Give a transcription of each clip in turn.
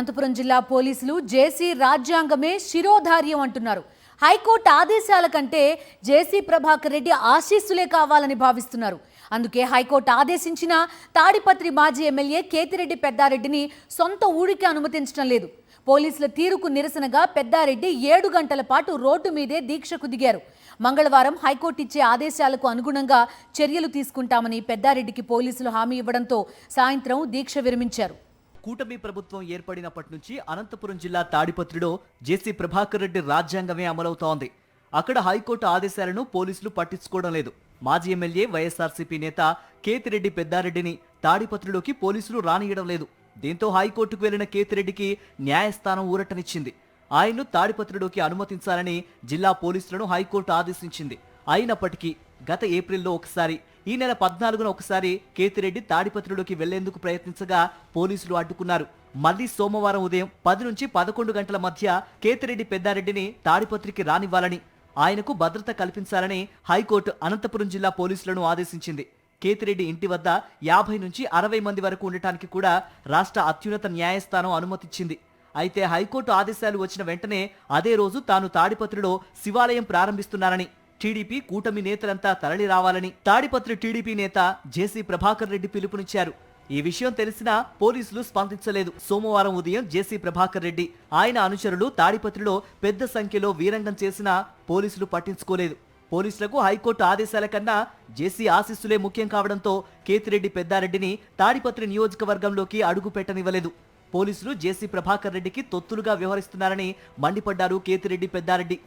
అనంతపురం జిల్లా పోలీసులు జేసీ రాజ్యాంగమే శిరోధార్యం అంటున్నారు. హైకోర్టు ఆదేశాల కంటే జేసీ ప్రభాకర్ రెడ్డి ఆశీస్సులే కావాలని భావిస్తున్నారు. అందుకే హైకోర్టు ఆదేశించిన తాడిపత్రి మాజీ ఎమ్మెల్యే కేతిరెడ్డి పెద్దారెడ్డిని సొంత ఊరికి అనుమతించడం లేదు. పోలీసుల తీరుకు నిరసనగా పెద్దారెడ్డి 7 గంటల పాటు రోడ్డు మీదే దీక్షకు దిగారు. మంగళవారం హైకోర్టు ఇచ్చే ఆదేశాలకు అనుగుణంగా చర్యలు తీసుకుంటామని పెద్దారెడ్డికి పోలీసులు హామీ ఇవ్వడంతో సాయంత్రం దీక్ష విరమించారు. కూటమి ప్రభుత్వం ఏర్పడినప్పటి నుంచి అనంతపురం జిల్లా తాడిపత్రిలో జేసీ ప్రభాకర్ రెడ్డి రాజ్యాంగమే అమలవుతోంది. అక్కడ హైకోర్టు ఆదేశాలను పోలీసులు పట్టించుకోవడం లేదు. మాజీ ఎమ్మెల్యే వైఎస్ఆర్సీపీ నేత కేతిరెడ్డి పెద్దారెడ్డిని తాడిపత్రిలోకి పోలీసులు రానియడం లేదు. దీంతో హైకోర్టుకు వెళ్లిన కేతిరెడ్డికి న్యాయస్థానం ఊరటనిచ్చింది. ఆయన్ను తాడిపత్రిలోకి అనుమతించాలని జిల్లా పోలీసులను హైకోర్టు ఆదేశించింది. అయినప్పటికీ గత ఏప్రిల్లో ఒకసారి, ఈ నెల 14న ఒకసారి కేతిరెడ్డి తాడిపత్రిలోకి వెళ్లేందుకు ప్రయత్నించగా పోలీసులు అడ్డుకున్నారు. మళ్లీ సోమవారం ఉదయం 10 నుంచి 11 గంటల మధ్య కేతిరెడ్డి పెద్దారెడ్డిని తాడిపత్రికి రానివ్వాలని, ఆయనకు భద్రత కల్పించాలని హైకోర్టు అనంతపురం జిల్లా పోలీసులను ఆదేశించింది. కేతిరెడ్డి ఇంటి వద్ద 50 నుంచి 60 మంది వరకు ఉండటానికి కూడా రాష్ట్ర అత్యున్నత న్యాయస్థానం అనుమతిచ్చింది. అయితే హైకోర్టు ఆదేశాలు వచ్చిన వెంటనే అదే రోజు తాను తాడిపత్రిలో శివాలయం ప్రారంభిస్తున్నానని, టీడీపీ కూటమి నేతలంతా తరలి రావాలని తాడిపత్రి టీడీపీ నేత జేసీ ప్రభాకర్ రెడ్డి పిలుపునిచ్చారు. ఈ విషయం తెలిసినా పోలీసులు స్పందించలేదు. సోమవారం ఉదయం జేసీ ప్రభాకర్ రెడ్డి, ఆయన అనుచరులు తాడిపత్రిలో పెద్ద సంఖ్యలో వీరంగం చేసినా పోలీసులు పట్టించుకోలేదు. పోలీసులకు హైకోర్టు ఆదేశాల కన్నా జేసీ ఆశీస్సులే ముఖ్యం కావడంతో కేతిరెడ్డి పెద్దారెడ్డిని తాడిపత్రి నియోజకవర్గంలోకి అడుగు పెట్టనివ్వలేదు. పోలీసులు జేసీ ప్రభాకర్ రెడ్డికి తొత్తులుగా వ్యవహరిస్తున్నారని మండిపడ్డారు కేతిరెడ్డి పెద్దారెడ్డి.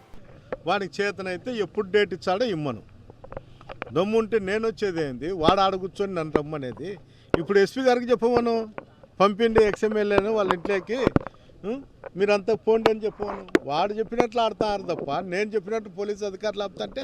వాడికి చేతనైతే ఎప్పుడు డేట్ ఇచ్చాడో ఇమ్మను. దమ్ముంటే నేను వచ్చేది ఏంది, వాడు ఆడ కూర్చొని నన్ను రమ్మనేది. ఇప్పుడు ఎస్పీ గారికి చెప్పమను, పంపిండి ఎక్స్ఎమ్మెల్యేను వాళ్ళ ఇంట్లోకి, మీరంతా పోండి అని చెప్పమను. వాడు చెప్పినట్లు ఆడతారు తప్ప నేను చెప్పినట్టు పోలీసు అధికారులు ఆపుతుంటే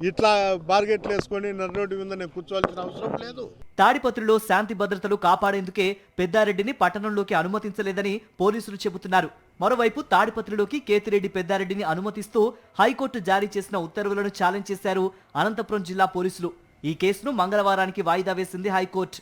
ఇట్లా బార్గెట్లు వేసుకొని నన్ను రోడ్డు మీద నేను కూర్చోవాల్సిన అవసరం లేదు. తాడిపత్రిలో శాంతి భద్రతలు కాపాడేందుకే పెద్దారెడ్డిని పట్టణంలోకి అనుమతించలేదని పోలీసులు చెబుతున్నారు. మరోవైపు తాడిపత్రిలోకి కేతిరెడ్డి పెద్దారెడ్డిని అనుమతిస్తూ హైకోర్టు జారీ చేసిన ఉత్తర్వులను ఛాలెంజ్ చేశారు అనంతపురం జిల్లా పోలీసులు. ఈ కేసును మంగళవారానికి వాయిదా వేసింది హైకోర్టు.